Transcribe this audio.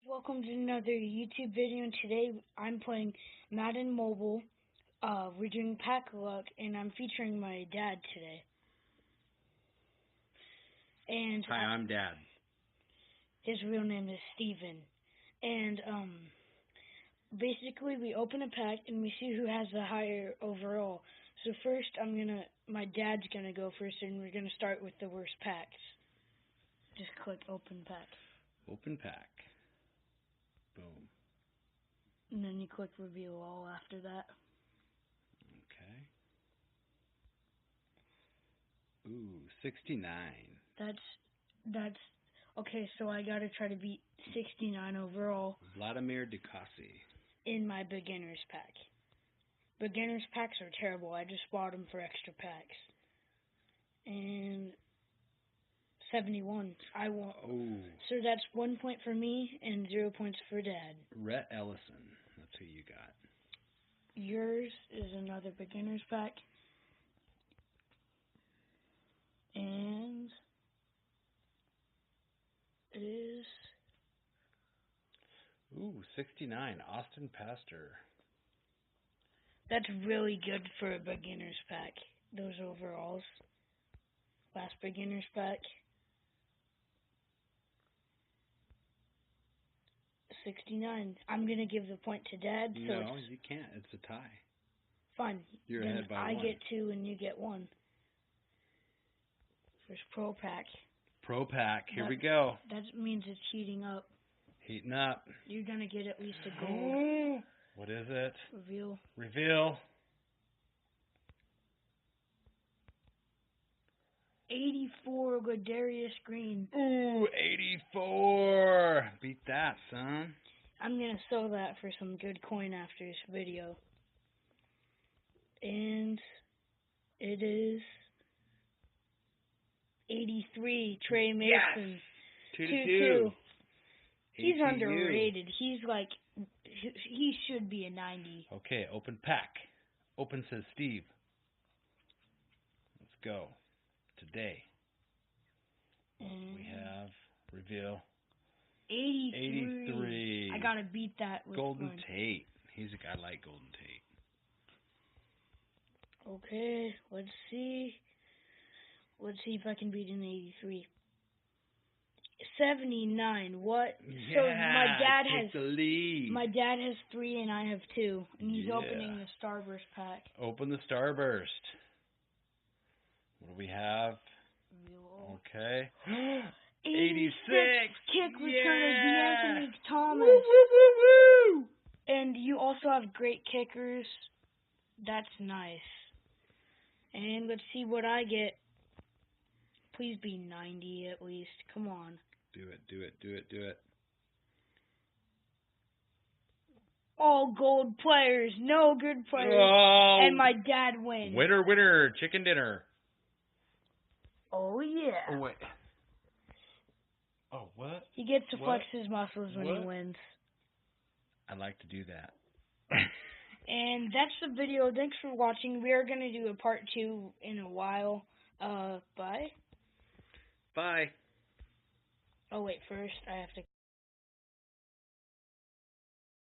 Welcome to another YouTube video, and today I'm playing Madden Mobile. We're doing Pack Luck, and I'm featuring my dad today. And Hi, I'm Dad. His real name is Steven. And basically we open a pack and we see who has the higher overall. So first my dad's gonna go first, and we're gonna start with the worst packs. Just click open pack. Open pack. Boom. And then you click reveal all after that. Okay. Ooh, 69. That's okay, so I gotta try to beat 69 overall Vladimir Dikasi. in my beginner's pack. Beginner's packs are terrible. I just bought them for extra packs. And 71. I want. Oh. So that's 1 point for me and 0 points for Dad. Rhett Ellison. That's who you got. Yours is another beginner's pack. And it is. Ooh, 69. Austin Pastor. That's really good for a beginner's pack. Those overalls. Last beginner's pack. 69. I'm going to give the point to Dad. So No, you can't. It's a tie. Fine. You're then ahead by I one. get 2 and you get 1. First Pro Pack. Pro pack. Here we go. That means it's heating up. Heating up. You're going to get at least a gold. What is it? Reveal. Reveal. 84 Ladarius Green. Ooh, 84. Beat that, son. I'm going to sell that for some good coin after this video. And it is 83 Trey Mason. Yes. 2-2. He's ATU. underrated. He should be a 90. Okay, open pack. Open says Steve. Let's go. Today And we have reveal 83. I gotta beat that with Golden one. Tate. I like Golden Tate. Okay, let's see. Let's see if I can beat an 83. 79. What? Yeah, So take the lead. my dad has 3 and I have 2, and he's Yeah. opening the Starburst pack. Open the Starburst. What do we have? Okay. 86. Kick return of Yeah. Anthony Thomas. Woo, woo, woo, woo. And you also have great kickers. That's nice. And let's see what I get. Please be 90 at least. Come on. Do it, do it, do it, do it. All gold players. No good players. Oh. And my dad wins. Winner, winner. Chicken dinner. Oh, yeah. Oh, wait. Oh, what? He gets to What? flex his muscles when he What? wins. I like to do that. And that's the video. Thanks for watching. We are going to do a part 2 in a while. Bye. Bye. Oh, wait. First, I have to...